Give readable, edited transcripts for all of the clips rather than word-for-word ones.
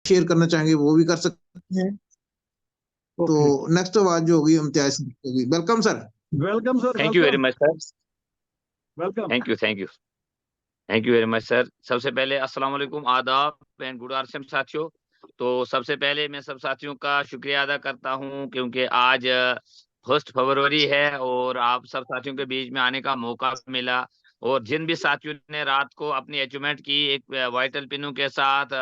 Share करना चाहेंगे वो भी कर सकते हैं। तो ओके। नेक्स्ट आवाज जो होगी इम्तियाज की होगी। Welcome sir. Welcome sir, thank you very welcome. Much sir. Welcome. Thank you, thank you, thank you very much sir. सबसे पहले अस्सलाम वालेकुम, आदाब एंड गुड आर्सम साथियों। तो सबसे पहले मैं सब साथियों का शुक्रिया अदा करता हूं क्योंकि आज 1 फरवरी है और आप सब साथियों के बीच में आने का मौका मिला। और जिन भी साथियों ने रात को अपनी अचीवमेंट की एक वाइटल पिनों के साथ,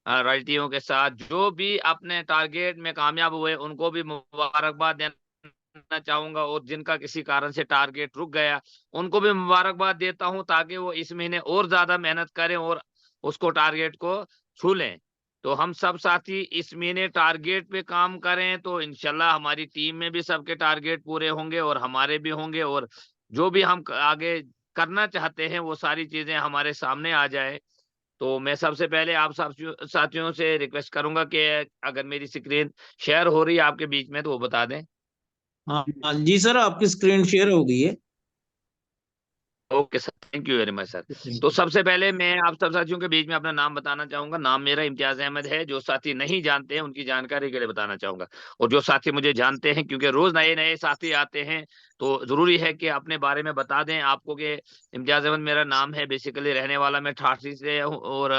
रॉयल्टियों के साथ, जो भी अपने टारगेट में कामयाब हुए उनको भी मुबारकबाद देना चाहूंगा। और जिनका किसी कारण से टारगेट रुक गया उनको भी मुबारकबाद देता हूं, ताकि वो इस महीने और ज्यादा मेहनत करें और उसको टारगेट को छू लें। तो हम सब साथी इस महीने टारगेट पे काम करें तो इंशाल्लाह हमारी टीम में भी सबके टारगेट पूरे होंगे और हमारे भी होंगे। और जो भी हम आगे करना चाहते हैं वो सारी चीजें हमारे सामने आ जाए। तो मैं सबसे पहले आप सब साथियों से रिक्वेस्ट करूंगा कि अगर मेरी स्क्रीन शेयर हो रही है आपके बीच में तो वो बता दें। हाँ हाँ जी सर, आपकी स्क्रीन शेयर हो गई है। Okay sir, thank you very much sir. तो सबसे पहले मैं आप सब साथियों के बीच में अपना नाम बताना चाहूंगा। नाम मेरा इम्तियाज अहमद है। जो साथी नहीं जानते हैं उनकी जानकारी के लिए बताना चाहूंगा, और जो साथी मुझे जानते हैं, क्योंकि रोज नए नए साथी आते हैं तो जरूरी है कि अपने बारे में बता दें आपको कि इम्तियाज अहमद मेरा नाम है। बेसिकली रहने वाला मैं ठाठी से हूँ और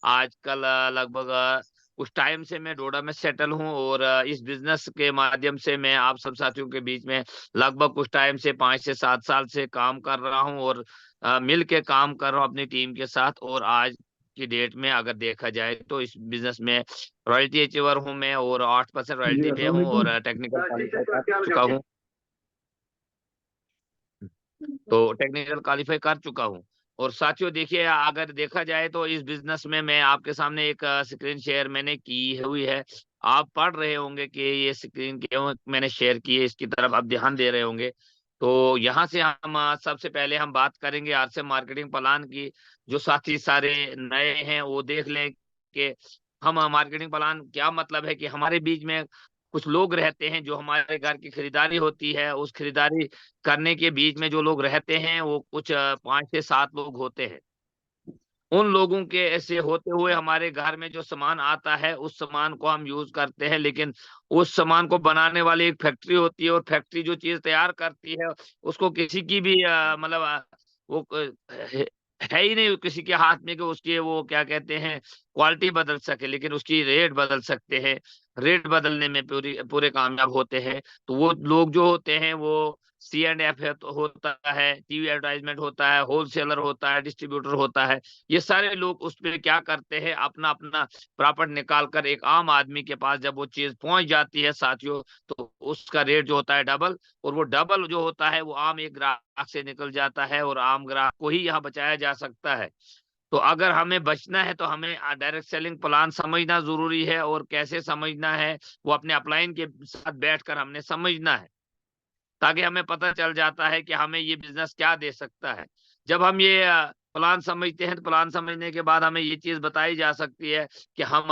आजकल लगभग कुछ टाइम से मैं डोडा में सेटल हूँ। और इस बिजनेस के माध्यम से मैं आप सब साथियों के बीच में लगभग कुछ टाइम से 5 से 7 साल से काम कर रहा हूँ और मिल के काम कर रहा हूँ अपनी टीम के साथ। और आज की डेट में अगर देखा जाए तो इस बिजनेस में रॉयल्टी अचीवर हूँ मैं, और 8% जी, रॉयल्टी पे अस्सलाम हूँ वालेकुम। और टेक्निकल क्वालिफाई कर चुका हूँ। तो टेक्निकल क्वालिफाई कर चुका हूँ। और साथियों देखिए, अगर देखा जाए तो इस बिजनेस में मैं आपके सामने एक स्क्रीन शेयर मैंने की हुई है। आप पढ़ रहे होंगे कि ये स्क्रीन क्यों मैंने शेयर की है, इसकी तरफ आप ध्यान दे रहे होंगे। तो यहाँ से हम सबसे पहले हम बात करेंगे आरसे मार्केटिंग प्लान की। जो साथी सारे नए हैं वो देख लें कि हम मार्केटिंग प्लान क्या मतलब है। कि हमारे बीच में कुछ लोग रहते हैं जो हमारे घर की खरीदारी होती है, उस खरीदारी करने के बीच में जो लोग रहते हैं वो कुछ 5 से 7 लोग होते हैं। उन लोगों के ऐसे होते हुए हमारे घर में जो सामान आता है उस सामान को हम यूज करते हैं, लेकिन उस सामान को बनाने वाली एक फैक्ट्री होती है और फैक्ट्री जो चीज तैयार करती है उसको किसी की भी मतलब वो है ही नहीं किसी के हाथ में कि उसकी वो क्या कहते हैं क्वालिटी बदल सके, लेकिन उसकी रेट बदल सकते हैं। रेट बदलने में पूरे कामयाब होते हैं। तो वो लोग जो होते हैं वो C&F होता है, टीवी एडवर्टाइजमेंट होता है, होलसेलर होता है, डिस्ट्रीब्यूटर होता है। ये सारे लोग उस पे क्या करते हैं, अपना अपना प्रॉफिट निकाल कर एक आम आदमी के पास जब वो चीज पहुंच जाती है साथियों, तो उसका रेट जो होता है डबल। और वो डबल जो होता है वो आम एक ग्राहक से निकल जाता है और आम ग्राहक को ही यहाँ बचाया जा सकता है। तो अगर हमें बचना है तो हमें डायरेक्ट सेलिंग प्लान समझना जरूरी है। और कैसे समझना है वो अपने अपलाइन के साथ बैठकर हमने समझना है, ताकि हमें पता चल जाता है कि हमें ये बिजनेस क्या दे सकता है। जब हम ये प्लान समझते हैं तो प्लान समझने के बाद हमें ये चीज बताई जा सकती है कि हम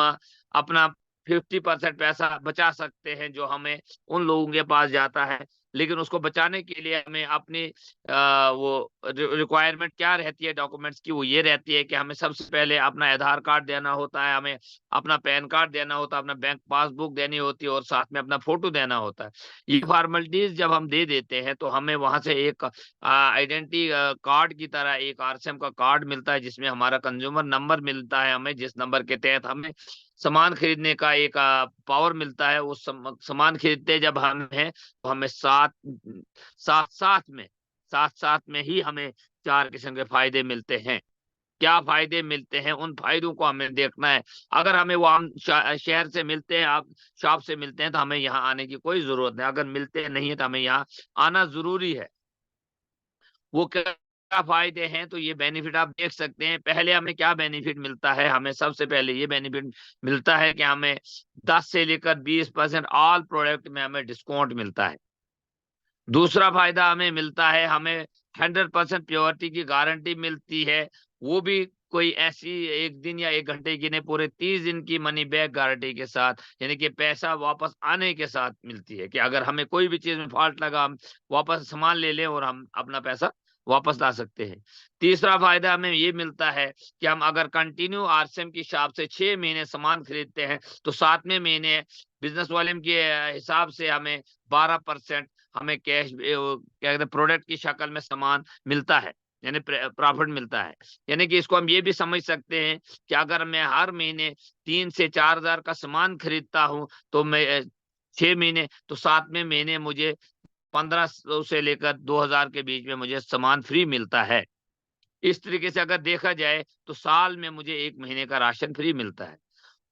अपना 50% पैसा बचा सकते हैं जो हमें उन लोगों के पास जाता है। लेकिन उसको बचाने के लिए हमें अपनी वो रिक्वायरमेंट क्या रहती है डॉक्यूमेंट्स की, वो ये रहती है कि हमें सबसे पहले अपना आधार कार्ड देना होता है, हमें अपना पैन कार्ड देना होता है, अपना बैंक पासबुक देनी होती है और साथ में अपना फोटो देना होता है। ये फॉर्मेलिटीज जब हम दे देते हैं तो हमें वहां से एक आइडेंटिटी कार्ड की तरह एक आरसीएम का कार्ड मिलता है, जिसमें हमारा कंज्यूमर नंबर मिलता है हमें, जिस नंबर के तहत हमें सामान खरीदने का एक पावर मिलता है। उस सामान खरीदते जब हम हैं तो हमें साथ साथ साथ में ही हमें 4 किस्म के फायदे मिलते हैं। क्या फायदे मिलते हैं उन फायदों को हमें देखना है। अगर हमें वो हम शहर से मिलते हैं, आप शॉप से मिलते हैं, तो हमें यहाँ आने की कोई जरूरत नहीं। अगर मिलते नहीं है तो हमें यहाँ आना जरूरी है। वो क्या फायदे हैं तो ये बेनिफिट आप देख सकते हैं। पहले हमें क्या बेनिफिट मिलता है, हमें सबसे पहले ये बेनिफिट मिलता है कि हमें 10 से लेकर 20% ऑल प्रोडक्ट में हमें डिस्काउंट मिलता है। दूसरा फायदा हमें मिलता है, हमें 100% प्योरिटी की गारंटी मिलती है। वो भी कोई ऐसी 1 दिन या 1 घंटे की नहीं, पूरे 30 दिन की मनी बैक गारंटी के साथ, यानी कि पैसा वापस आने के साथ मिलती है। कि अगर हमें कोई भी चीज में फॉल्ट लगा हम वापस सामान ले लें और हम अपना पैसा वापस ला सकते हैं। तीसरा फायदा हमें ये मिलता है कि हम अगर कंटिन्यू आरसीएम के हिसाब से 6 महीने सामान खरीदते हैं तो 7वें महीने बिजनेस वॉल्यूम के हिसाब से हमें 12% हमें कैश क्या कहते हैं प्रोडक्ट की शक्ल में सामान मिलता है, यानी प्रॉफिट मिलता है। यानी कि इसको हम ये भी समझ सकते हैं कि अगर मैं हर महीने 3 से 4 हजार का सामान खरीदता हूँ तो मैं 6 महीने तो 7वें महीने मुझे 1500 से लेकर 2000 के बीच में मुझे सामान फ्री मिलता है। इस तरीके से अगर देखा जाए तो साल में मुझे 1 महीने का राशन फ्री मिलता है।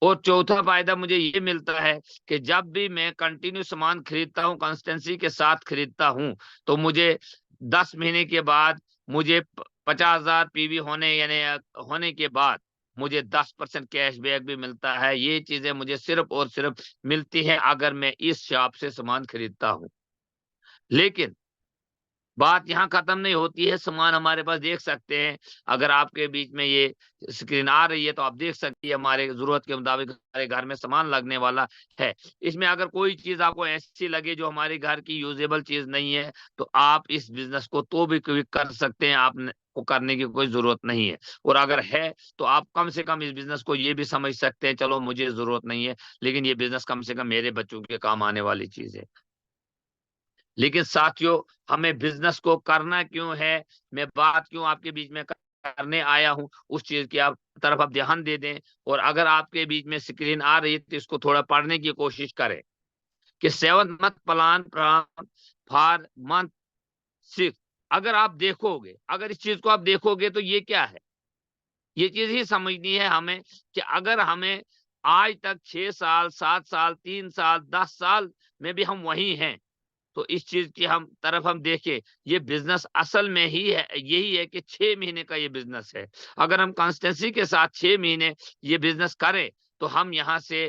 और चौथा फायदा मुझे ये मिलता है कि जब भी मैं कंटिन्यू सामान खरीदता हूँ, कंसिस्टेंसी के साथ खरीदता हूँ, तो मुझे 10 महीने के बाद मुझे 50,000 पीवी होने के बाद मुझे 10% कैशबैक भी मिलता है। ये चीजें मुझे सिर्फ और सिर्फ मिलती है अगर मैं इस शॉप से सामान खरीदता हूँ। लेकिन बात यहाँ खत्म नहीं होती है, सामान हमारे पास देख सकते हैं। अगर आपके बीच में ये स्क्रीन आ रही है तो आप देख सकते हैं हमारे जरूरत के मुताबिक हमारे घर में सामान लगने वाला है। इसमें अगर कोई चीज आपको ऐसी लगे जो हमारे घर की यूजेबल चीज नहीं है तो आप इस बिजनेस को तो भी कर सकते हैं, आपने को करने की कोई जरूरत नहीं है। और अगर है तो आप कम से कम इस बिजनेस को ये भी समझ सकते हैं, चलो मुझे जरूरत नहीं है लेकिन ये बिजनेस कम से कम मेरे बच्चों के काम आने वाली चीज है। लेकिन साथियों, हमें बिजनेस को करना क्यों है, मैं बात क्यों आपके बीच में करने आया हूं, उस चीज की तरफ आप ध्यान दे दें। और अगर आपके बीच में स्क्रीन आ रही है तो इसको थोड़ा पढ़ने की कोशिश करें कि 7th month plan for month 6। अगर आप देखोगे, अगर इस चीज को आप देखोगे तो ये क्या है, ये चीज ही समझनी है हमें कि अगर हमें आज तक 6 साल, 7 साल, 3 साल, 10 साल में भी हम वही हैं, तो इस चीज की हम तरफ हम देखें, ये बिजनेस असल में ही है, यही है कि 6 महीने का ये बिजनेस है। अगर हम कंसिस्टेंसी के साथ 6 महीने ये बिजनेस करें तो हम यहाँ से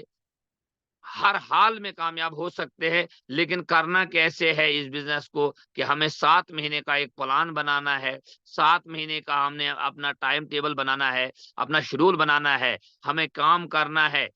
हर हाल में कामयाब हो सकते हैं। लेकिन करना कैसे है इस बिजनेस को कि हमें 7 महीने का एक प्लान बनाना है, 7 महीने का हमने अपना टाइम टेबल बनाना है, अपना शेड्यूल बनाना है, हमें काम करना है।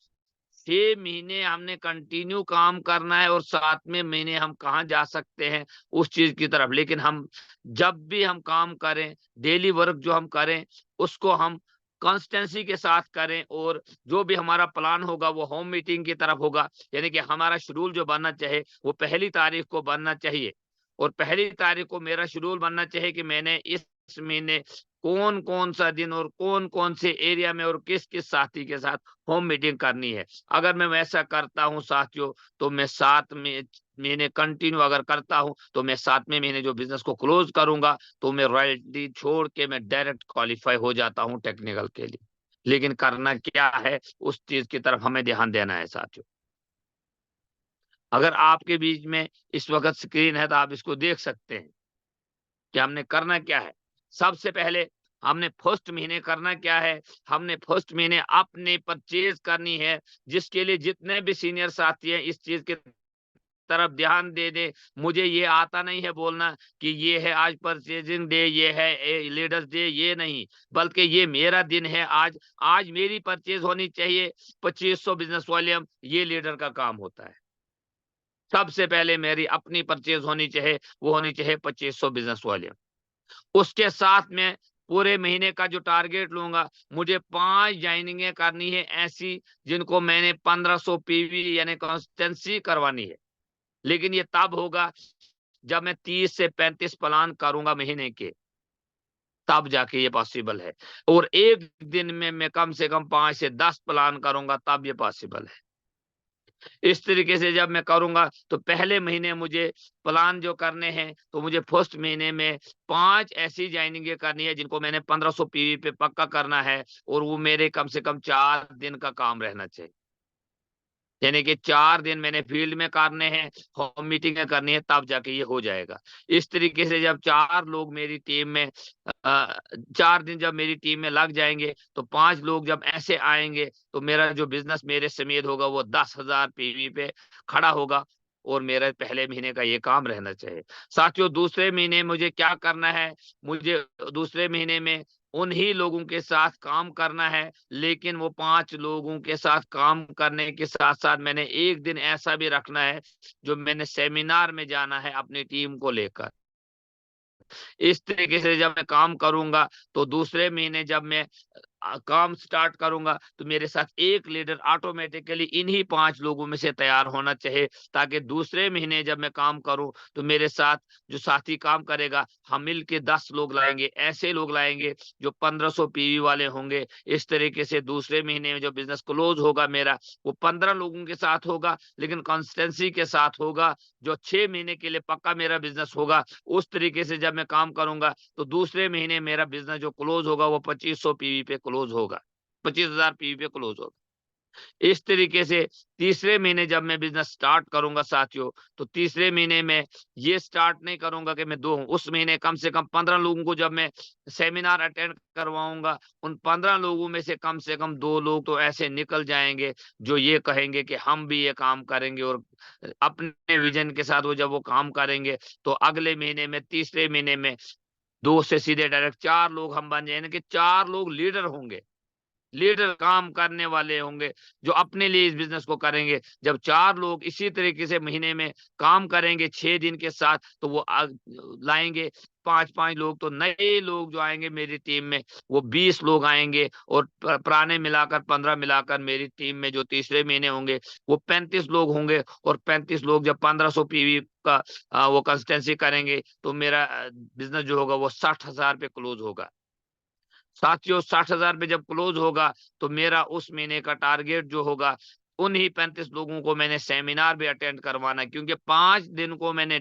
6 महीने हमने कंटिन्यू काम करना है और 7वें महीने हम कहाँ जा सकते हैं उस चीज की तरफ। लेकिन हम जब भी हम काम करें, डेली वर्क जो हम करें उसको हम कंसिस्टेंसी के साथ करें और जो भी हमारा प्लान होगा वो होम मीटिंग की तरफ होगा। यानी कि हमारा शेड्यूल जो बनना चाहिए वो 1 तारीख को बनना चाहिए। और 1 तारीख को मेरा शेड्यूल बनना चाहिए कि मैंने इस महीने कौन कौन सा दिन और कौन कौन से एरिया में और किस किस साथी के साथ होम मीटिंग करनी है। अगर मैं वैसा करता हूं साथियों तो मैं 7 महीने कंटिन्यू अगर करता हूं तो मैं 7वें महीने जो बिजनेस को क्लोज करूंगा तो मैं रॉयल्टी छोड़ के मैं डायरेक्ट क्वालिफाई हो जाता हूं टेक्निकल के लिए। लेकिन करना क्या है उस चीज की तरफ हमें ध्यान देना है साथियों। अगर आपके बीच में इस वक्त स्क्रीन है तो आप इसको देख सकते हैं कि हमने करना क्या है। सबसे पहले हमने फर्स्ट महीने करना क्या है, हमने फर्स्ट महीने अपने परचेज करनी है, जिसके लिए जितने भी सीनियर साथी हैं इस चीज की तरफ ध्यान दे दे। मुझे ये आता नहीं है बोलना कि ये है आज परचेजिंग डे, ये है लीडर्स डे, ये नहीं, बल्कि ये मेरा दिन है। आज आज मेरी परचेज होनी चाहिए 2500 बिजनेस वॉल्यूम, ये लीडर का काम होता है। सबसे पहले मेरी अपनी परचेज होनी चाहिए, वो होनी चाहिए 2500 बिजनेस वॉल्यूम। उसके साथ में पूरे महीने का जो टारगेट लूंगा, मुझे 5 ज्वाइनिंगें करनी है ऐसी जिनको मैंने 1500 पीवी यानी कंसिस्टेंसी करवानी है। लेकिन ये तब होगा जब मैं 30 से 35 प्लान करूंगा महीने के, तब जाके ये पॉसिबल है। और एक दिन में मैं कम से कम 5 से 10 प्लान करूंगा तब ये पॉसिबल है। इस तरीके से जब मैं करूंगा तो पहले महीने मुझे प्लान जो करने हैं तो मुझे फर्स्ट महीने में 5 ऐसी ज्वाइनिंग करनी है जिनको मैंने 1500 पीवी पे पक्का करना है और वो मेरे कम से कम 4 दिन का काम रहना चाहिए। यानी कि 4 दिन मैंने फील्ड में करने हैं, होम मीटिंग करनी है, तब जाके ये हो जाएगा। इस तरीके से जब 4 लोग मेरी टीम में 4 दिन जब मेरी टीम में लग जाएंगे तो 5 लोग जब ऐसे आएंगे तो मेरा जो बिजनेस मेरे समेत होगा वो 10,000 पीवी पे खड़ा होगा और मेरा पहले महीने का ये काम रहना चाहिए। साथियों, दूसरे महीने मुझे क्या करना है, मुझे दूसरे महीने में उन्हीं लोगों के साथ काम करना है। लेकिन वो 5 लोगों के साथ काम करने के साथ साथ मैंने एक दिन ऐसा भी रखना है जो मैंने सेमिनार में जाना है अपनी टीम को लेकर। इस तरीके से जब मैं काम करूंगा तो दूसरे महीने जब मैं काम स्टार्ट करूंगा तो मेरे साथ एक लीडर ऑटोमेटिकली इन्हीं 5 लोगों में से तैयार होना चाहिए, ताकि दूसरे महीने जब मैं काम करूं तो मेरे साथ जो साथी काम करेगा, हम मिल के 10 लोग लाएंगे, ऐसे लोग लाएंगे जो 1500 पीवी वाले होंगे। इस तरीके से दूसरे महीने में जो बिजनेस क्लोज होगा मेरा, वो 15 लोगों के साथ होगा, लेकिन कंसिस्टेंसी के साथ होगा। जो 6 महीने के लिए पक्का मेरा बिजनेस होगा, उस तरीके से जब मैं काम करूंगा तो दूसरे महीने मेरा बिजनेस जो क्लोज होगा वो 2500 पीवी पे क्लोज होगा, 25,000 पीवी पे क्लोज होगा। इस तरीके से तीसरे महीने जब मैं बिजनेस स्टार्ट करूंगा साथियों, तो तीसरे महीने में ये स्टार्ट नहीं करूंगा कि मैं 2 हूं, उस महीने कम से कम 15 लोगों को जब मैं सेमिनार अटेंड करवाऊंगा, उन 15 लोगों में से कम 2 लोग तो ऐसे निकल जाएंगे जो ये कहेंगे कि हम भी ये काम करेंगे, और अपने विजन के साथ वो काम करेंगे। तो अगले महीने में, तीसरे महीने में 2 से सीधे डायरेक्ट 4 लोग हम बन जाएंगे, कि 4 लोग लीडर होंगे, लीडर काम करने वाले होंगे जो अपने लिए इस बिजनेस को करेंगे। जब 4 लोग इसी तरीके से महीने में काम करेंगे 6 दिन के साथ, तो वो लाएंगे 5-5 लोग। तो नए लोग जो आएंगे मेरी टीम में, वो 20 लोग आएंगे, और पुराने मिलाकर 15 मिलाकर मेरी टीम में जो तीसरे महीने होंगे वो 35 लोग होंगे। और 35 लोग जब 1500 पीवी का वो कंसिस्टेंसी करेंगे, तो मेरा बिजनेस जो होगा वो 60,000 पे क्लोज होगा। साथियों 60,000 पे जब क्लोज होगा, तो मेरा उस महीने का टारगेट जो होगा, उन्हीं 35 लोगों को मैंने सेमिनार भी अटेंड करवाना है, क्योंकि 5 दिन को मैंने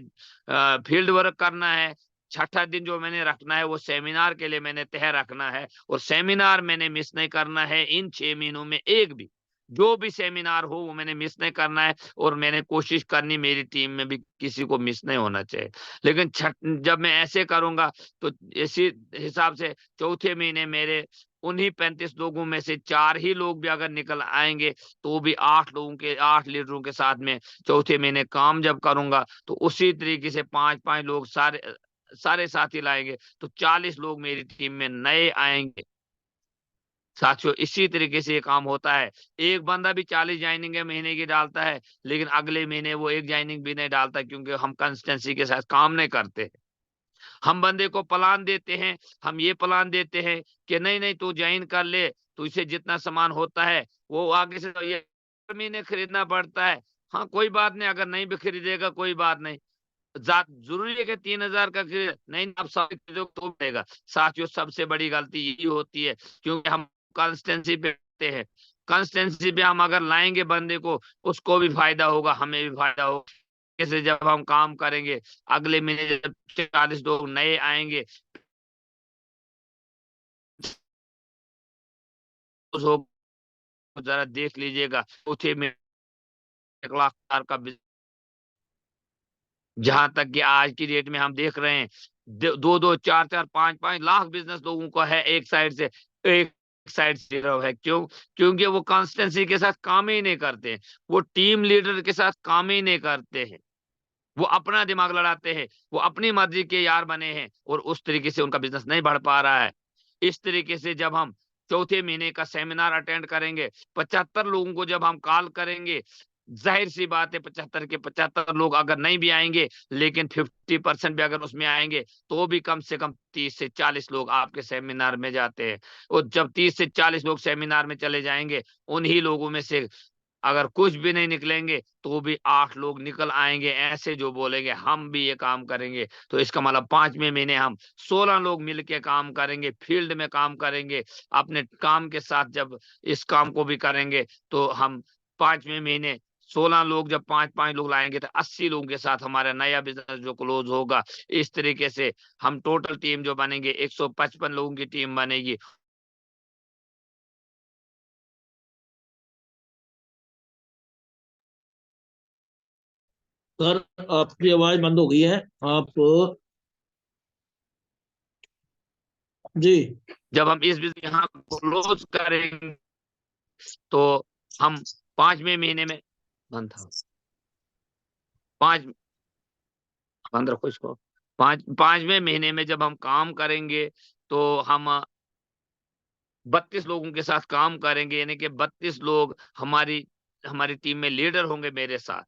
फील्ड वर्क करना है। छठा दिन जो मैंने रखना है वो सेमिनार के लिए मैंने तय रखना है, और सेमिनार मैंने मिस नहीं करना है इन 6 महीनों में एक भी। जो भी सेमिनार हो वो मैंने मिस नहीं करना है, और मैंने कोशिश करनी मेरी टीम में भी किसी को मिस नहीं होना चाहिए। लेकिन जब मैं ऐसे करूंगा, तो इसी हिसाब से चौथे महीने मेरे उन्हीं 35 लोगों में से 4 ही लोग भी अगर निकल आएंगे, तो भी 8 लीडरों के साथ में चौथे महीने काम जब करूंगा, तो उसी तरीके से 5-5 लोग सारे सारे साथी लाएंगे, तो 40 लोग मेरी टीम में नए आएंगे। साथियों इसी तरीके से ये काम होता है। एक बंदा भी 40 ज्वाइनिंग महीने की डालता है, लेकिन अगले महीने वो एक ज्वाइनिंग भी नहीं डालता, क्योंकि हम कंसिस्टेंसी के साथ काम नहीं करते। हम बंदे को प्लान देते हैं, हम ये प्लान देते हैं कि नहीं नहीं तू ज्वाइन कर ले, तो इसे जितना सामान होता है वो आगे से तो ये महीने खरीदना पड़ता है। हाँ कोई बात नहीं, अगर नहीं भी खरीदेगा कोई बात नहीं, जरूरी है कि 3,000 का खरीद नहीं, आप सब खरीदोगे तो मिलेगा। साथियों सबसे बड़ी गलती यही होती है, क्योंकि हम कंसिस्टेंसी पे करते हैं। कंसिस्टेंसी पे हम अगर लाएंगे बंदे को, उसको भी फायदा होगा, हमें भी फायदा होगा। जैसे जब हम काम करेंगे, अगले महीने जब 40 लोग नए आएंगे, तो जरा देख लीजिएगा, चौथे में 1,00,000 का जहां तक कि आज की डेट में हम देख रहे हैं 2-2, 4-4, 5-5 लाख बिजनेस लोगों का है एक साइड से, एक साइड से है। क्यों? क्योंकि वो कंसिस्टेंसी के साथ काम ही नहीं करते हैं, वो टीम लीडर के साथ काम ही नहीं करते हैं, वो अपना दिमाग लड़ाते हैं, वो अपनी मर्जी के यार बने हैं, और उस तरीके से उनका बिजनेस नहीं बढ़ पा रहा है। इस तरीके से जब हम चौथे महीने का सेमिनार अटेंड करेंगे, 75 लोगों को जब हम कॉल करेंगे, जाहिर सी बात है 75 के 75 लोग अगर नहीं भी आएंगे, लेकिन 50% भी अगर उसमें आएंगे, तो भी कम से कम 30 से 40 लोग आपके सेमिनार में जाते हैं। और जब 30 से 40 लोग सेमिनार में चले जाएंगे, उन्हीं लोगों में से अगर कुछ भी नहीं निकलेंगे, तो भी 8 लोग निकल आएंगे, ऐसे जो बोलेंगे हम भी ये काम करेंगे। तो इसका मतलब 5वें महीने हम 16 लोग मिलके काम करेंगे, फील्ड में काम करेंगे, अपने काम के साथ जब इस काम को भी करेंगे, तो हम 5वें महीने 16 लोग जब 5-5 लोग लाएंगे, तो 80 लोगों के साथ हमारा नया बिजनेस जो क्लोज होगा। इस तरीके से हम टोटल टीम जो बनेंगे 155 लोगों की टीम बनेगी। सर आपकी आवाज बंद हो गई है। आप जी जब हम इस बिजनेस यहाँ क्लोज करेंगे, तो हम 5वें महीने में बंद था, 5 बंद रखो इसको। 5वें महीने में जब हम काम करेंगे, तो हम 32 लोगों के साथ काम करेंगे, यानी कि 32 लोग हमारी हमारी टीम में लीडर होंगे मेरे साथ।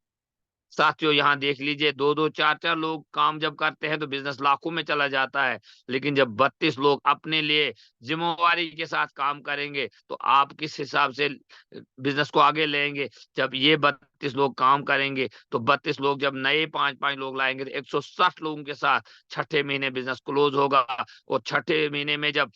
साथियों यहाँ देख लीजिए, 2-2 4-4 लोग काम जब करते हैं तो बिजनेस लाखों में चला जाता है। लेकिन जब 32 लोग अपने लिए जिम्मेवारी के साथ काम करेंगे तो आप किस हिसाब से बिजनेस को आगे लेंगे। जब ये 32 लोग काम करेंगे तो 32 लोग जब नए 5-5 लोग लाएंगे तो 160 लोगों के साथ छठे महीने बिजनेस क्लोज होगा। और छठे महीने में जब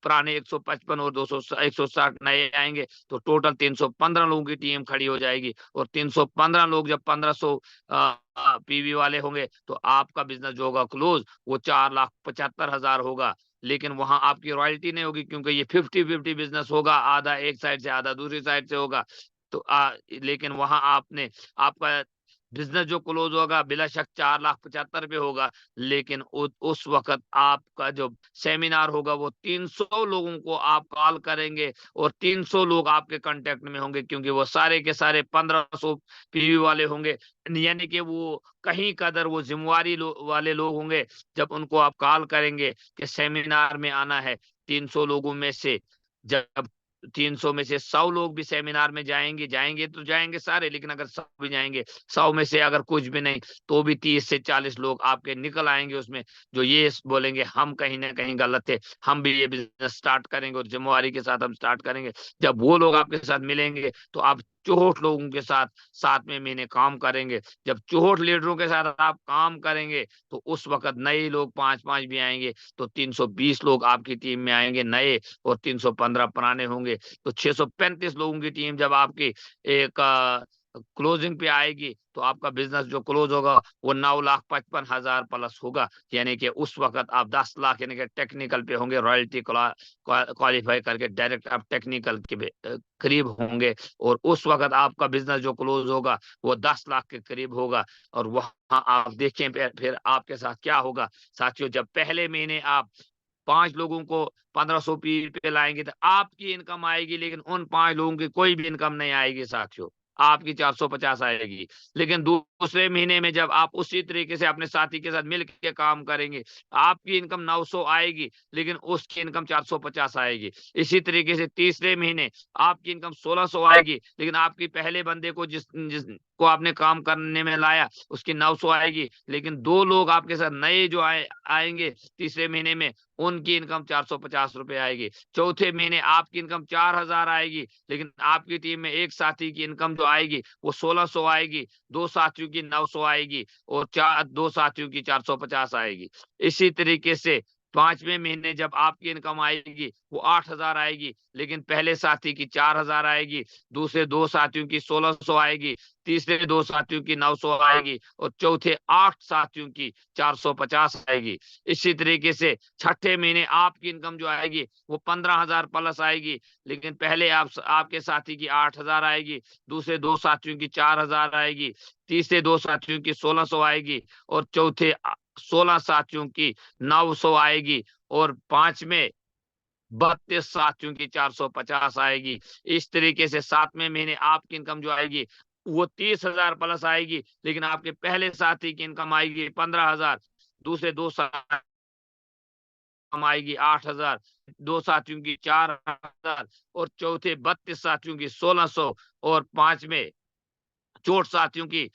पुराने 155 और 200 160 नए आएंगे तो टोटल 315 लोगों की टीम खड़ी हो जाएगी। और 315 लोग जब 1500 पीवी वाले होंगे तो आपका बिजनेस जो होगा क्लोज वो 4,75,000 होगा। लेकिन वहां आपकी रॉयल्टी नहीं होगी क्योंकि ये 50-50 बिजनेस होगा, आधा एक साइड से आधा दूसरी साइड से होगा। तो लेकिन वहां आपने आपका बिजनेस जो क्लोज होगा बिला शक 4,75,000 पे होगा। लेकिन उस वक्त आपका जो सेमिनार होगा वो 300 लोगों को आप कॉल करेंगे और 300 लोग आपके कांटेक्ट में होंगे क्योंकि वो सारे के सारे 1500 पीवी वाले होंगे। यानी कि वो कहीं कदर वो जिम्मेवारी वाले लोग होंगे। जब उनको आप कॉल करेंगे कि सेमिनार में आना है, 300 लोगों में से जब 300 में से 100 लोग भी सेमिनार में जाएंगे तो जाएंगे सारे। लेकिन अगर 100 भी जाएंगे, 100 में से अगर कुछ भी नहीं तो भी 30 से 40 लोग आपके निकल आएंगे उसमें, जो ये बोलेंगे हम कहीं ना कहीं गलत थे, हम भी ये बिजनेस स्टार्ट करेंगे और जिम्मेवारी के साथ हम स्टार्ट करेंगे। जब वो लोग आपके साथ मिलेंगे तो आप 64 लोगों के साथ 7वें महीने काम करेंगे। जब 64 लीडरों के साथ आप काम करेंगे तो उस वक्त नए लोग 5-5 भी आएंगे तो 320 लोग आपकी टीम में आएंगे नए और 315 पुराने होंगे। तो 635 लोगों की टीम जब आपकी एक क्लोजिंग पे आएगी तो आपका बिजनेस जो क्लोज होगा वो 9,55,000 प्लस होगा। यानी कि उस वक्त आप 10 लाख यानी कि टेक्निकल पे होंगे, रॉयल्टी क्वालिफाई करके डायरेक्ट आप टेक्निकल के करीब होंगे। और उस वक्त आपका बिजनेस जो क्लोज होगा वो 10 लाख के करीब होगा। और वहां आप देखें फिर आपके साथ क्या होगा साथियों। जब पहले महीने आप 5 लोगों को 1500 पी पे लाएंगे तो आपकी इनकम आएगी, लेकिन उन 5 लोगों की कोई भी इनकम नहीं आएगी साथियों, आपकी 450 आएगी। लेकिन दूसरे महीने में जब आप उसी तरीके से अपने साथी के साथ मिल के काम करेंगे, आपकी इनकम 900 आएगी लेकिन उसकी इनकम 450 आएगी। इसी तरीके से तीसरे महीने आपकी इनकम 1600 आएगी लेकिन आपकी पहले बंदे को जिसको आपने काम करने में लाया उसकी 900 आएगी। लेकिन 2 लोग आपके साथ नए जो आएंगे तीसरे महीने में उनकी इनकम 450 रुपए आएगी। चौथे महीने आपकी इनकम 4,000 आएगी लेकिन आपकी टीम में एक साथी की इनकम जो आएगी वो 1600 आएगी, 2 साथियों की 900 आएगी और 2 साथियों की 450 आएगी। इसी तरीके से 5वें महीने जब आपकी इनकम आएगी वो 8,000 आएगी लेकिन पहले साथी की 4,000 आएगी, दूसरे 2 साथियों की 1600 आएगी, तीसरे 2 साथियों की 900 आएगी और चौथे 8 साथियों की 450 आएगी। इसी तरीके से छठे महीने आपकी इनकम जो आएगी वो 15,000 प्लस आएगी लेकिन पहले आपके साथी की 8,000 आएगी, दूसरे 2 साथियों की 4,000 आएगी, तीसरे 2 साथियों की 1600 आएगी और चौथे 16 साथियों की 900 आएगी और 5वें 32 साथियों की 450 आएगी। इस तरीके से 7वें महीने आपकी इनकम जो आएगी वो 30,000 प्लस आएगी लेकिन आपके पहले साथी की इनकम आएगी 15,000, दूसरे 2 साथी आएगी 8,000, 2 साथियों की 4,000 और चौथे 32 साथियों की 1600 और 5वें 64 साथियों की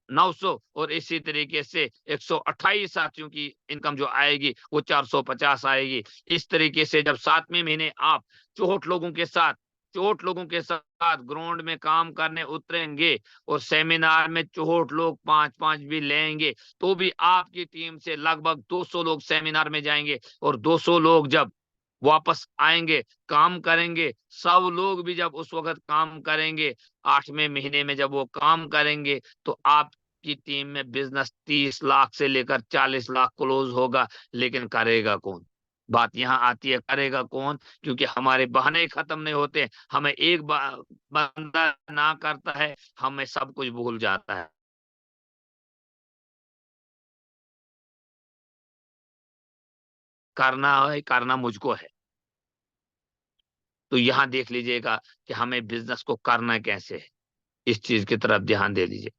900 और इसी तरीके से 128 साथियों की इनकम जो आएगी वो 450 आएगी। इस तरीके से जब 7वें महीने आप 64 लोगों के साथ ग्राउंड में काम करने उतरेंगे और सेमिनार में 64 लोग 5-5 भी लेंगे तो भी आपकी टीम से लगभग 200 लोग सेमिनार में जाएंगे और 200 लोग जब वापस आएंगे काम करेंगे, 100 लोग भी जब उस वक्त काम करेंगे 8वें महीने में जब वो काम करेंगे तो आपकी टीम में बिजनेस 30 लाख से लेकर 40 लाख क्लोज होगा। लेकिन करेगा कौन? बात यहाँ आती है करेगा कौन, क्योंकि हमारे बहाने खत्म नहीं होते। हमें एक बंदा ना करता है हमें सब कुछ भूल जाता है। करना मुझको है। तो यहाँ देख लीजिएगा कि हमें बिजनेस को करना कैसे है, इस चीज की तरफ ध्यान दे दीजिए।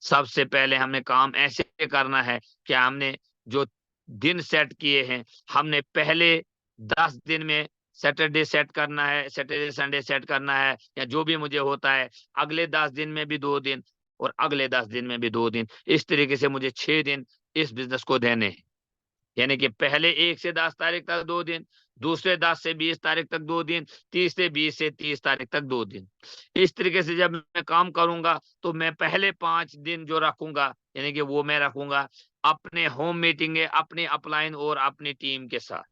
सबसे पहले हमें काम ऐसे करना है कि हमने जो दिन सेट किए हैं, हमने पहले 10 दिन में सैटरडे सेट करना है, सैटरडे संडे सेट करना है या जो भी मुझे होता है, अगले 10 दिन में भी 2 दिन, और अगले 10 दिन में भी 2 दिन। इस तरीके से मुझे 6 दिन इस बिजनेस को देने हैं। यानी कि पहले 1 से 10 तारीख तक 2 दिन, दूसरे 10 से 20 तारीख तक 2 दिन, तीसरे 20 से 30 तारीख तक 2 दिन। इस तरीके से जब मैं काम करूंगा तो मैं पहले 5 दिन जो रखूंगा, यानी कि वो मैं रखूंगा अपने होम मीटिंग, अपने अपलाइन और अपनी टीम के साथ।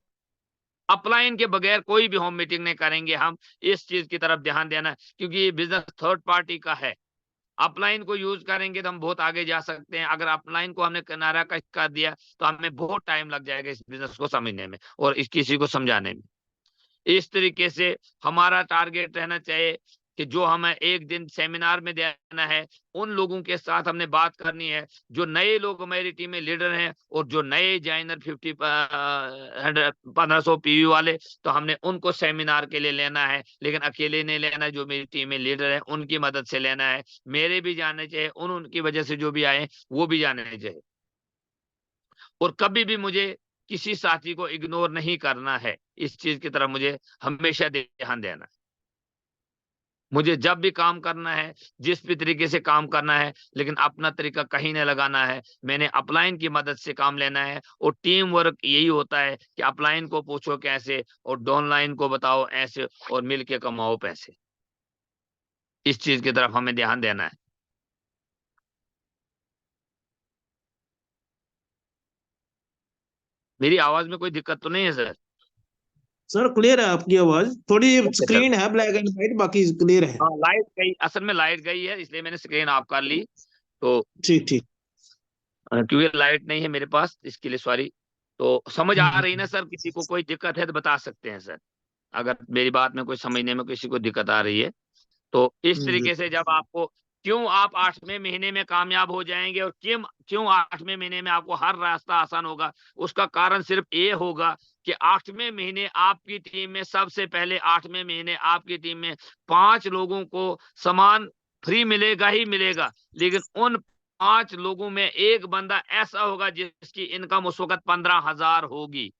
अपलाइन के बगैर कोई भी होम मीटिंग नहीं करेंगे हम। इस चीज की तरफ ध्यान देना है, क्योंकि ये बिजनेस थर्ड पार्टी का है। अपलाइन को यूज करेंगे तो हम बहुत आगे जा सकते हैं। अगर अपलाइन को हमने किनारा कश कर दिया तो हमें बहुत टाइम लग जाएगा इस बिजनेस को समझने में और इस किसी को समझाने में। इस तरीके से हमारा टारगेट रहना चाहिए कि जो हमें एक दिन सेमिनार में देना है, उन लोगों के साथ हमने बात करनी है जो नए लोग हमारी टीम में लीडर हैं और जो नए जॉइनर 1500 पीवी वाले, तो हमने उनको सेमिनार के लिए लेना है। लेकिन अकेले नहीं लेना, जो मेरी टीम में लीडर है उनकी मदद से लेना है। मेरे भी जाने चाहिए, उनकी वजह से जो भी आए वो भी जाने चाहिए। और कभी भी मुझे किसी साथी को इग्नोर नहीं करना है। इस चीज की तरफ मुझे हमेशा ध्यान देना है। मुझे जब भी काम करना है, जिस भी तरीके से काम करना है, लेकिन अपना तरीका कहीं नहीं लगाना है। मैंने अपलाइन की मदद से काम लेना है। और टीम वर्क यही होता है कि अपलाइन को पूछो कैसे और डाउनलाइन को बताओ ऐसे, और मिलके कमाओ पैसे। इस चीज की तरफ हमें ध्यान देना है। मेरी आवाज में कोई दिक्कत तो नहीं है सर? सर क्लियर है आपकी आवाज, थोड़ी सर स्क्रीन है ब्लैक एंड व्हाइट, बाकी क्लियर है। हाँ, लाइट गई, असल में लाइट गई है इसलिए मैंने स्क्रीन ऑफ कर ली। तो ठीक ठीक। क्योंकि लाइट नहीं है मेरे पास, इसके लिए सॉरी। तो समझ आ रही ना हम्म, सर? किसी को कोई दिक्कत है तो बता सकते हैं सर, अगर मेरी बात में कोई समझने में किसी को दिक्कत आ रही है। तो इस तरीके से जब आपको, क्यों आप 8वें महीने में कामयाब हो जाएंगे और क्यों क्यों 8वें महीने में आपको हर रास्ता आसान होगा, उसका कारण सिर्फ ये होगा कि 8वें महीने आपकी टीम में, सबसे पहले 8वें महीने आपकी टीम में 5 लोगों को सामान फ्री मिलेगा ही मिलेगा। लेकिन उन 5 लोगों में एक बंदा ऐसा होगा जिसकी इनकम उस वक्त 15,000 होगी।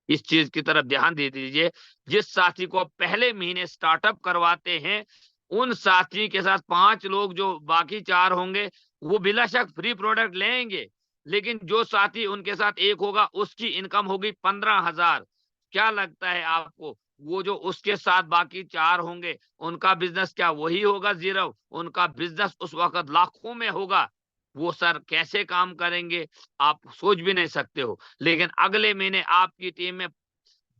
इस चीज की तरफ ध्यान दे दीजिए। जिस साथी को आप पहले महीने स्टार्टअप करवाते हैं, उन साथी के साथ 5 लोग, जो बाकी 4 होंगे, वो बिला शक फ्री प्रोडक्ट लेंगे। लेकिन जो साथी उनके साथ एक होगा, उसकी इनकम होगी 15,000। क्या लगता है आपको, वो जो उसके साथ बाकी 4 होंगे, उनका बिजनेस क्या वही होगा जीरो? उनका बिजनेस उस वक्त लाखों में होगा। वो सर कैसे काम करेंगे आप सोच भी नहीं सकते हो। लेकिन अगले महीने आपकी टीम में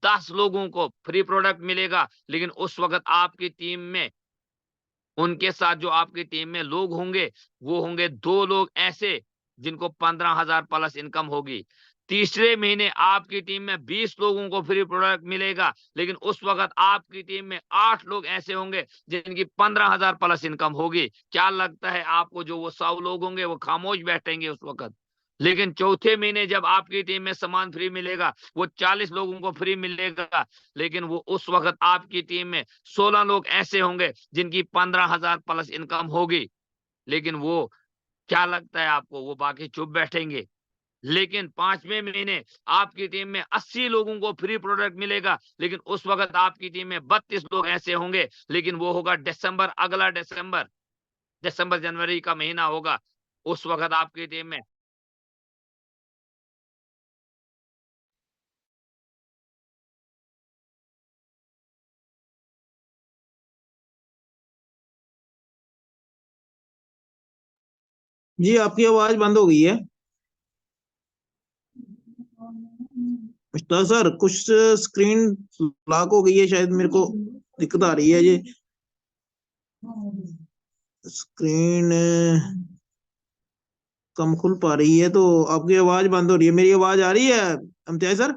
10 लोगों को फ्री प्रोडक्ट मिलेगा, लेकिन उस वक्त आपकी टीम में, उनके साथ जो आपकी टीम में लोग होंगे, वो होंगे 2 लोग ऐसे जिनको 15,000 प्लस इनकम होगी। तीसरे महीने आपकी टीम में 20 लोगों को फ्री प्रोडक्ट मिलेगा, लेकिन उस वक्त आपकी टीम में 8 लोग ऐसे होंगे जिनकी 15,000 प्लस इनकम होगी। क्या लगता है आपको, जो वो 100 लोग होंगे वो खामोश बैठेंगे उस वक्त? लेकिन चौथे महीने जब आपकी टीम में सामान फ्री मिलेगा, वो 40 लोगों को फ्री मिलेगा, लेकिन वो उस वक्त आपकी टीम में 16 लोग ऐसे होंगे जिनकी 15,000 प्लस इनकम होगी। लेकिन वो, क्या लगता है आपको, वो बाकी चुप बैठेंगे? लेकिन 5वें महीने आपकी टीम में 80 लोगों को फ्री प्रोडक्ट मिलेगा, लेकिन उस वक्त आपकी टीम में 32 लोग ऐसे होंगे, लेकिन वो होगा दिसंबर, अगला दिसंबर जनवरी का महीना होगा। उस वक्त आपकी टीम में, जी आपकी आवाज बंद हो गई है मुश्ताक सर, कुछ स्क्रीन लॉक हो गई है शायद, मेरे को दिक्कत आ रही है। ये स्क्रीन कम खुल पा रही है तो आपकी आवाज बंद हो रही है। मेरी आवाज आ रही है इम्तियाज सर?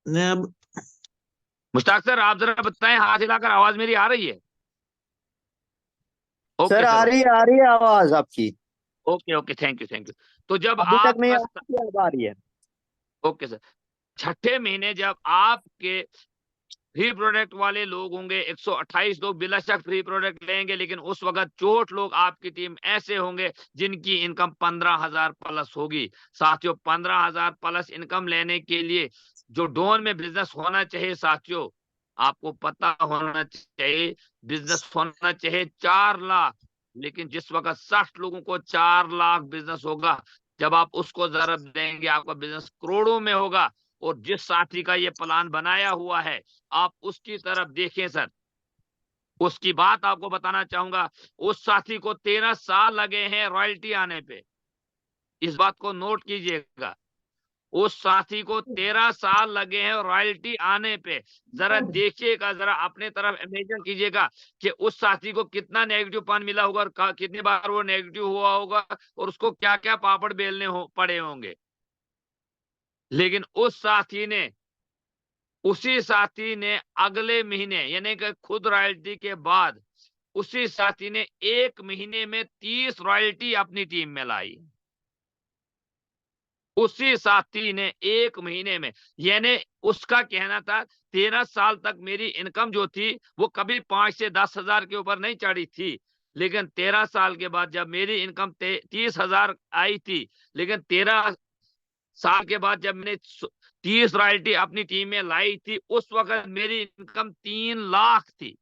मैं अब, मुश्ताक सर आप जरा बताएं, हाथ हिलाकर आवाज मेरी आ रही है? सर ओके आ सर, रही है आवाज आपकी। Okay okay, thank you. तो जब अभी तक मैं आपका, आपकी आवाज आ रही है। ओके सर, छठे महीने जब आपके फ्री प्रोडक्ट वाले लोग होंगे 128 लोग बिला शक फ्री प्रोडक्ट लेंगे, लेकिन उस वक्त 64 लोग आपकी टीम ऐसे होंगे जिनकी इनकम 15,000 प्लस होगी। साथियों, 15,000 प्लस इनकम लेने के लिए जो डोन में बिजनेस होना चाहिए साथियों, आपको पता होना चाहिए बिजनेस होना चाहिए 4 लाख, लेकिन जिस वक्त 60 लोगों को 4 लाख बिजनेस होगा, जब आप उसको ज़रब देंगे आपका बिजनेस करोड़ों में होगा। और जिस साथी का ये प्लान बनाया हुआ है, आप उसकी तरफ देखें सर। उसकी बात आपको बताना चाहूंगा, उस साथी को 13 साल लगे हैं रॉयल्टी आने पे। इस बात को नोट कीजिएगा, उस साथी को 13 साल लगे हैं रॉयल्टी आने पे। जरा देखिएगा, जरा अपने तरफ इमेजिन कीजिएगा कि उस साथी को कितना नेगेटिव पॉइंट मिला होगा और कितनी बार वो नेगेटिव हुआ होगा और उसको क्या क्या पापड़ बेलने पड़े होंगे। लेकिन उसी साथी ने अगले महीने यानी कि खुद रॉयल्टी के बाद उसी साथी ने 1 महीने में 30 रॉयल्टी अपनी टीम में लाई। उसी साथी ने 1 महीने में, यानी उसका कहना था 13 साल तक मेरी इनकम जो थी वो कभी 5 से 10 हजार के ऊपर नहीं चढ़ी थी, लेकिन 13 साल के बाद जब मेरी इनकम 30,000 आई थी, लेकिन 13 साल के बाद जब मैंने 30 रॉयल्टी अपनी टीम में लाई थी, उस वक्त मेरी इनकम 3 लाख थी।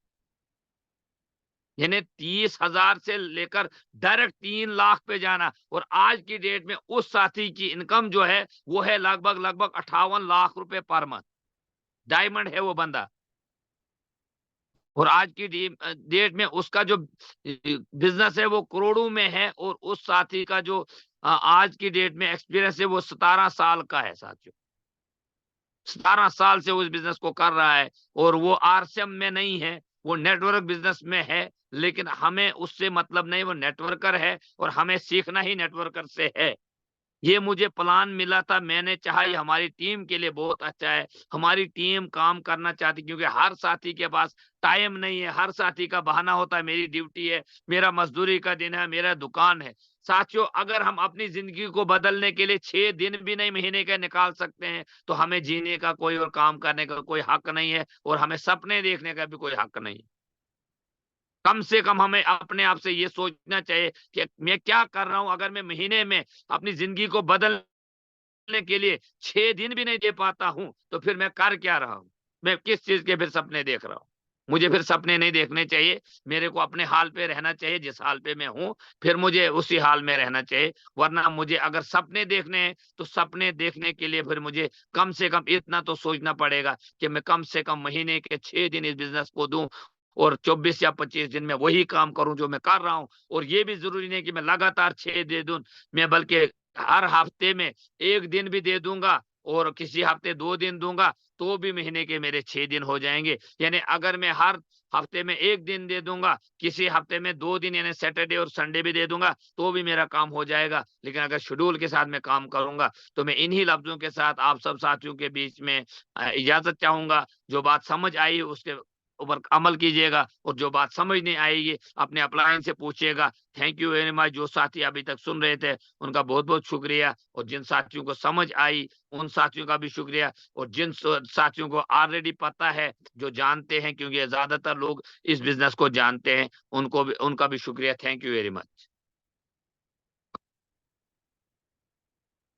यानी 30,000 से लेकर डायरेक्ट 3 लाख पे जाना। और आज की डेट में उस साथी की इनकम जो है वो है लगभग 58 लाख रुपए पर मंथ। डायमंड है वो बंदा। और आज की डेट में उसका जो बिजनेस है वो करोड़ों में है। और उस साथी का जो आज की डेट में एक्सपीरियंस है वो 17 साल का है साथियों। 17 साल से उस बिजनेस को कर रहा है। और वो आरसीएम में नहीं है, वो नेटवर्क बिजनेस में है, लेकिन हमें उससे मतलब नहीं, वो नेटवर्कर है और हमें सीखना ही नेटवर्कर से है। ये मुझे प्लान मिला था, मैंने चाहा ये हमारी टीम के लिए बहुत अच्छा है। हमारी टीम काम करना चाहती, क्योंकि हर साथी के पास टाइम नहीं है। हर साथी का बहाना होता है मेरी ड्यूटी है, मेरा मजदूरी का दिन है, मेरा दुकान है। साथियों, अगर हम अपनी जिंदगी को बदलने के लिए 6 दिन भी नहीं महीने के निकाल सकते हैं, तो हमें जीने का कोई और काम करने का कोई हक नहीं है, और हमें सपने देखने का भी कोई हक नहीं है। कम से कम हमें अपने आप से ये सोचना चाहिए कि मैं क्या कर रहा हूं। अगर मैं महीने में अपनी जिंदगी को बदलने के लिए 6 दिन भी नहीं दे पाता हूं, तो फिर मैं कर क्या रहा हूं? मैं किस चीज के फिर सपने देख रहा हूं? मुझे फिर सपने नहीं देखने चाहिए। मेरे को अपने हाल पे रहना चाहिए, जिस हाल पे मैं हूं फिर मुझे उसी हाल में रहना चाहिए। वरना मुझे अगर सपने देखने हैं, तो सपने देखने के लिए फिर मुझे कम से कम इतना तो सोचना पड़ेगा कि मैं कम से कम महीने के 6 दिन इस बिजनेस को दूं, और 24 या 25 दिन में वही काम करूं जो मैं कर रहा हूं। और ये भी जरूरी नहीं कि मैं लगातार 6 दे दूं, मैं बल्कि हर हफ्ते में 1 दिन भी दे दूंगा, और किसी हफ्ते 2 दिन दूंगा, तो भी महीने के मेरे 6 दिन हो जाएंगे। यानी अगर मैं हर हफ्ते में 1 दिन दे दूंगा, किसी हफ्ते में 2 दिन यानी सैटरडे और संडे भी दे दूंगा, तो भी मेरा काम हो जाएगा। लेकिन अगर शेड्यूल के साथ मैं काम करूंगा, तो मैं इन्हीं लफ्जों के साथ आप सब साथियों के बीच में इजाजत चाहूंगा। जो बात समझ आई उसके ऊपर अमल कीजिएगा, और जो बात समझ नहीं आएगी अपने अपलाइन से पूछिएगा। Thank you very much. जो साथी अभी तक सुन रहे थे उनका बहुत बहुत शुक्रिया, और जिन साथियों को समझ आई उन साथियों का भी शुक्रिया, और जिन साथियों को ऑलरेडी पता है, जो जानते हैं, क्योंकि ज्यादातर लोग इस बिजनेस को जानते हैं, उनका भी शुक्रिया। Thank you very much.